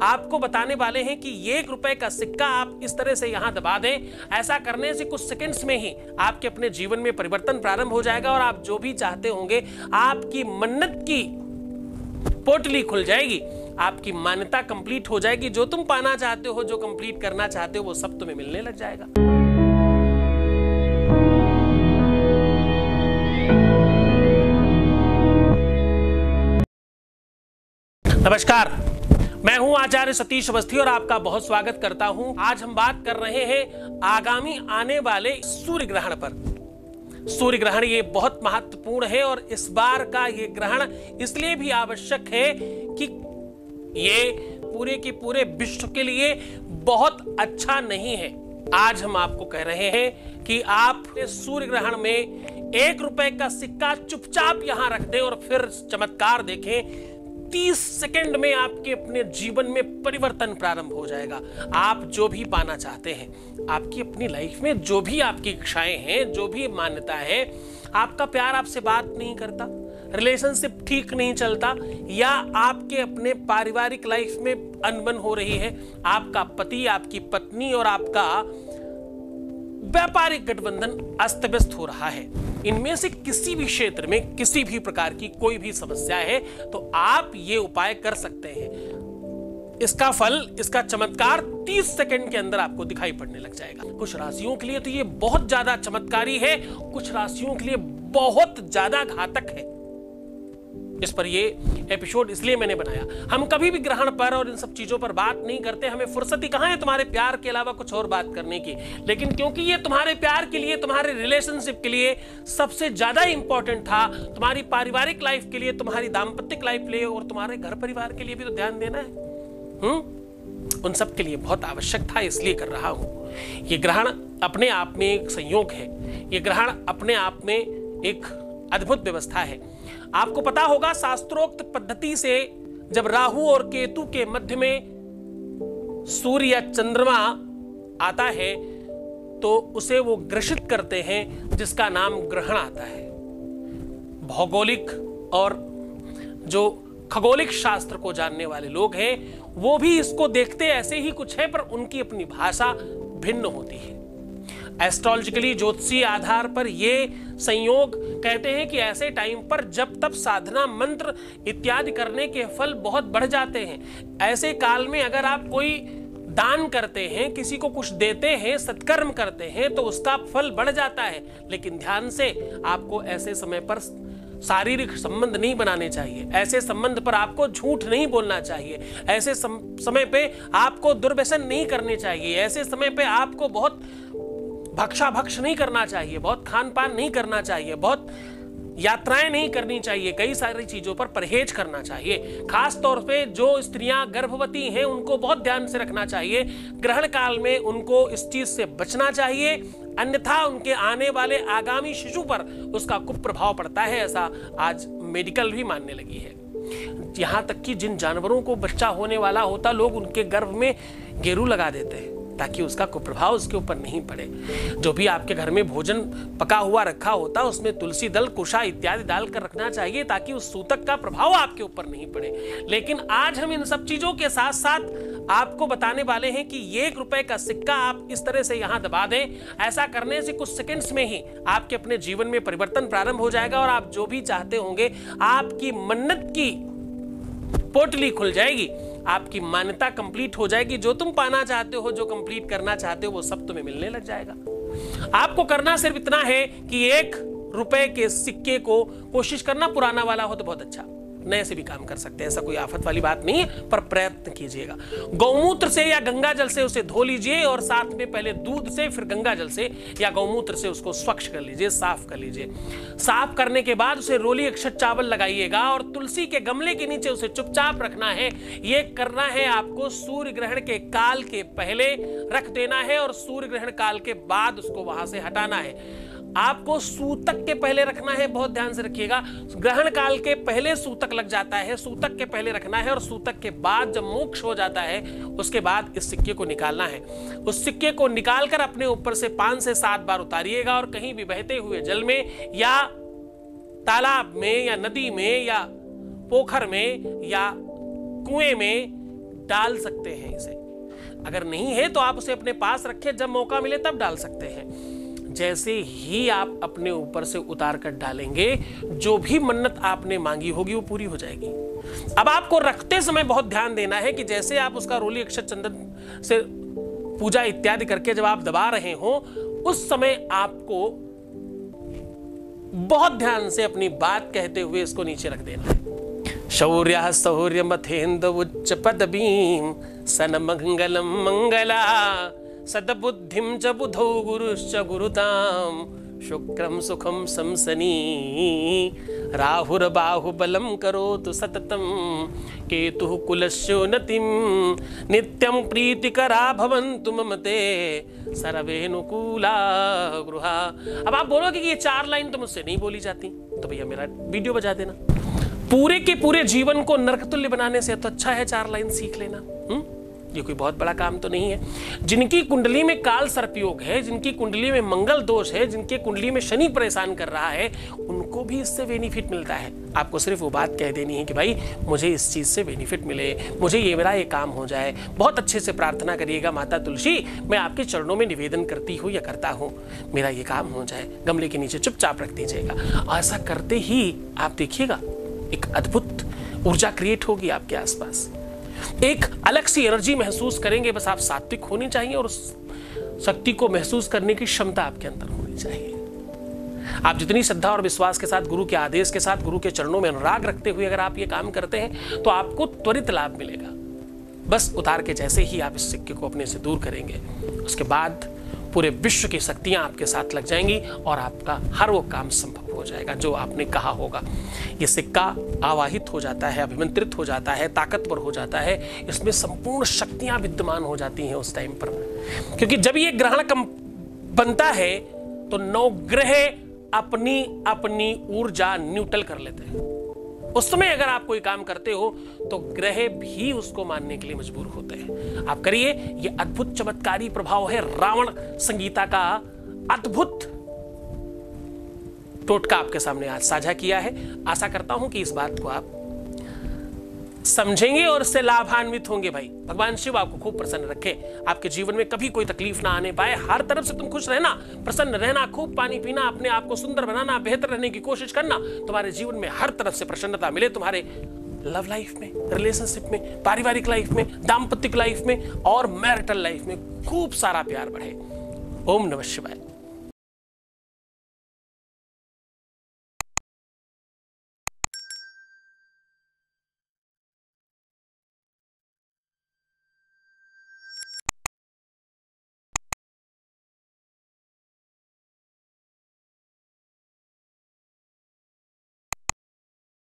आपको बताने वाले हैं कि ये 1 रुपए का सिक्का आप इस तरह से यहां दबा दें। ऐसा करने से कुछ सेकंड्स में ही आपके अपने जीवन में परिवर्तन प्रारंभ हो जाएगा और आप जो भी चाहते होंगे, आपकी मन्नत की पोटली खुल जाएगी, आपकी मान्यता कंप्लीट हो जाएगी। जो तुम पाना चाहते हो, जो कंप्लीट करना चाहते हो, वो सब तुम्हें मिलने लग जाएगा। नमस्कार, मैं हूं आचार्य सतीश अवस्थी और आपका बहुत स्वागत करता हूं। आज हम बात कर रहे हैं आगामी आने वाले सूर्य ग्रहण पर। सूर्य ग्रहण ये बहुत महत्वपूर्ण है और इस बार का ये ग्रहण इसलिए भी आवश्यक है कि ये पूरे के पूरे विश्व के लिए बहुत अच्छा नहीं है। आज हम आपको कह रहे हैं कि आप सूर्य ग्रहण में 1 रुपए का सिक्का चुपचाप यहां रख दें और फिर चमत्कार देखें। 30 सेकंड में आपके अपने जीवन में परिवर्तन प्रारंभ हो जाएगा। आप जो भी पाना चाहते हैं, आपकी अपनी लाइफ में जो भी आपकी इच्छाएं हैं, जो भी मान्यता है, आपका प्यार आपसे बात नहीं करता, रिलेशनशिप ठीक नहीं चलता, या आपके अपने पारिवारिक लाइफ में अनबन हो रही है, आपका पति, आपकी पत्नी और आपका व्यापारिक गठबंधन अस्त व्यस्त हो रहा है, इनमें से किसी भी क्षेत्र में किसी भी प्रकार की कोई भी समस्या है, तो आप ये उपाय कर सकते हैं। इसका फल, इसका चमत्कार 30 सेकंड के अंदर आपको दिखाई पड़ने लग जाएगा। कुछ राशियों के लिए तो ये बहुत ज्यादा चमत्कारी है, कुछ राशियों के लिए बहुत ज्यादा घातक है। इस पर ये एपिसोड इसलिए मैंने बनाया। हम कभी भी ग्रहण पर और इन सब चीजों पर बात नहीं करते, हमें फुर्सत ही कहां है तुम्हारे प्यार के अलावा कुछ और बात करने की। लेकिन क्योंकि ये तुम्हारे प्यार के लिए, तुम्हारे रिलेशनशिप के लिए सबसे ज्यादा इंपॉर्टेंट था, तुम्हारी पारिवारिक लाइफ के लिए, तुम्हारी दाम्पत्य लाइफ के लिए और तुम्हारे घर परिवार के लिए भी तो ध्यान देना है। उन सब के लिए बहुत आवश्यक था, इसलिए कर रहा हूं। ये ग्रहण अपने आप में एक संयोग है, ये ग्रहण अपने आप में एक अद्भुत व्यवस्था है। आपको पता होगा, शास्त्रोक्त पद्धति से जब राहु और केतु के मध्य में सूर्य या चंद्रमा आता है तो उसे वो ग्रसित करते हैं, जिसका नाम ग्रहण आता है। भौगोलिक और जो खगोलिक शास्त्र को जानने वाले लोग हैं, वो भी इसको देखते ऐसे ही कुछ है, पर उनकी अपनी भाषा भिन्न होती है। एस्ट्रोलॉजिकली, ज्योतिषीय आधार पर ये संयोग कहते हैं कि ऐसे टाइम पर जब तब साधना, मंत्र इत्यादि करने के फल बहुत बढ़ जाते हैं। ऐसे काल में अगर आप कोई दान करते हैं, किसी को कुछ देते हैं, सत्कर्म करते हैं, तो उसका फल बढ़ जाता है। लेकिन ध्यान से, आपको ऐसे समय पर शारीरिक संबंध नहीं बनाने चाहिए, ऐसे संबंध पर आपको झूठ नहीं बोलना चाहिए, ऐसे समय पे आपको दुर्व्यसन नहीं करने चाहिए, ऐसे समय पे आपको बहुत भक्षा नहीं करना चाहिए, बहुत खान पान नहीं करना चाहिए, बहुत यात्राएं नहीं करनी चाहिए, कई सारी चीजों पर परहेज करना चाहिए। खास तौर पे जो स्त्रियां गर्भवती हैं, उनको बहुत ध्यान से रखना चाहिए। ग्रहण काल में उनको इस चीज से बचना चाहिए, अन्यथा उनके आने वाले आगामी शिशु पर उसका कुप्रभाव पड़ता है। ऐसा आज मेडिकल भी मानने लगी है। यहां तक कि जिन जानवरों को बच्चा होने वाला होता, लोग उनके गर्भ में गेरू लगा देते हैं ताकि उसका कुप्रभाव उसके ऊपर नहीं पड़े। जो भी आपके घर में भोजन पका हुआ रखा होता, उसमें तुलसी दल, कुशा इत्यादि डालकर रखना चाहिए ताकि उस सूतक का प्रभाव आपके ऊपर नहीं पड़े। लेकिन आज हम इन सब चीजों के साथ साथ आपको बताने वाले हैं कि ये 1 रुपए का सिक्का आप इस तरह से यहां दबा दें। ऐसा करने से कुछ सेकंड्स में ही आपके अपने जीवन में परिवर्तन प्रारंभ हो जाएगा और आप जो भी चाहते होंगे, आपकी मन्नत की पोटली खुल जाएगी, आपकी मान्यता कंप्लीट हो जाएगी। जो तुम पाना चाहते हो, जो कंप्लीट करना चाहते हो, वो सब तुम्हें मिलने लग जाएगा। आपको करना सिर्फ इतना है कि 1 रुपए के सिक्के को कोशिश करना, पुराना वाला हो तो बहुत अच्छा, नए से भी काम कर सकते हैं, ऐसा कोई आफत वाली बात नहीं है, पर प्रयत्न कीजिएगा। गौमूत्र से या गंगा जल से उसे धो लीजिए और साथ में पहले दूध से, फिर गंगा जल से या गौमूत्र से उसको स्वच्छ कर लीजिए, साफ कर लीजिए। साफ करने के बाद उसे रोली अक्षत चावल लगाइएगा और तुलसी के गमले के नीचे उसे चुपचाप रखना है। ये करना है आपको सूर्य ग्रहण के काल के पहले रख देना है और सूर्य ग्रहण काल के बाद उसको वहां से हटाना है। आपको सूतक के पहले रखना है, बहुत ध्यान से रखिएगा। ग्रहण काल के पहले सूतक लग जाता है, सूतक के पहले रखना है और सूतक के बाद जब मोक्ष हो जाता है, उसके बाद इस सिक्के को निकालना है। उस सिक्के को निकालकर अपने ऊपर से 5 से 7 बार उतारिएगा और कहीं भी बहते हुए जल में या तालाब में या नदी में या पोखर में या कुएं में डाल सकते हैं इसे। अगर नहीं है तो आप उसे अपने पास रखें, जब मौका मिले तब डाल सकते हैं। जैसे ही आप अपने ऊपर से उतार कर डालेंगे, जो भी मन्नत आपने मांगी होगी वो पूरी हो जाएगी। अब आपको रखते समय बहुत ध्यान देना है कि जैसे आप उसका रोली अक्षत चंदन से पूजा इत्यादि करके जब आप दबा रहे हो, उस समय आपको बहुत ध्यान से अपनी बात कहते हुए इसको नीचे रख देना है। शौर्य शौर्य मथेन्द्र उच्च पदवीं सन मंगलम मंगला सदबुद्धिं च बुधौ गुरुश्च गुरुताम शुक्रम सुखम समसनी राहुर्बाहुबलं करोतु सततं केतुः कुलस्योन्नतिं नित्यं प्रीतिकरा भवन्तु मम ते सर्वेनुकूला गृहा। अब आप बोलोगे कि ये 4 लाइन तो मुझसे नहीं बोली जाती, तो भैया मेरा वीडियो बजा देना। पूरे के पूरे जीवन को नरकतुल्य बनाने से तो अच्छा है 4 लाइन सीख लेना। ये कोई बहुत बड़ा काम तो नहीं है। जिनकी कुंडली में काल सर्पयोग है, जिनकी कुंडली में मंगल दोष है, जिनके कुंडली में शनि परेशान कर रहा है, उनको भी इससे बेनिफिट मिलता है। आपको सिर्फ वो बात कह देनी है कि भाई मुझे इस चीज से बेनिफिट मिले, मुझे ये मेरा ये काम हो जाए। बहुत अच्छे से प्रार्थना करिएगा, माता तुलसी मैं आपके चरणों में निवेदन करती हूँ या करता हूँ, मेरा ये काम हो जाए। गमले के नीचे चुपचाप रख दीजिएगा। ऐसा करते ही आप देखिएगा एक अद्भुत ऊर्जा क्रिएट होगी आपके आसपास, एक अलग सी एनर्जी महसूस करेंगे। बस आप सात्विक होनी चाहिए और उस शक्ति को महसूस करने की क्षमता आपके अंदर होनी चाहिए। आप जितनी श्रद्धा और विश्वास के साथ, गुरु के आदेश के साथ, गुरु के चरणों में अनुराग रखते हुए अगर आप ये काम करते हैं तो आपको त्वरित लाभ मिलेगा। बस उतार के जैसे ही आप इस सिक्के को अपने से दूर करेंगे, उसके बाद पूरे विश्व की शक्तियां आपके साथ लग जाएंगी और आपका हर वो काम संभव हो जाएगा जो आपने कहा होगा। ये सिक्का आवाहित हो जाता है, अभिमंत्रित हो जाता है, ताकतवर हो जाता है। इसमें संपूर्ण शक्तियां विद्यमान हो जाती हैं उस टाइम पर, क्योंकि जब ये ग्रहण कम बनता है तो 9 ग्रह अपनी अपनी ऊर्जा न्यूट्रल कर लेते हैं। उस समय अगर आप कोई काम करते हो तो ग्रह भी उसको मानने के लिए मजबूर होते हैं। आप करिए, ये अद्भुत चमत्कारी प्रभाव है रावण संगीता का। अद्भुत टोटका आपके सामने आज साझा किया है। आशा करता हूं कि इस बात को आप समझेंगे और इससे लाभान्वित होंगे। भाई भगवान शिव आपको खूब प्रसन्न रखे, आपके जीवन में कभी कोई तकलीफ ना आने पाए। हर तरफ से तुम खुश रहना, प्रसन्न रहना, खूब पानी पीना, अपने आप को सुंदर बनाना, बेहतर रहने की कोशिश करना। तुम्हारे जीवन में हर तरफ से प्रसन्नता मिले, तुम्हारे लव लाइफ में, रिलेशनशिप में, पारिवारिक लाइफ में, दाम्पत्य लाइफ में और मैरिटल लाइफ में खूब सारा प्यार बढ़े। ओम नमः शिवाय।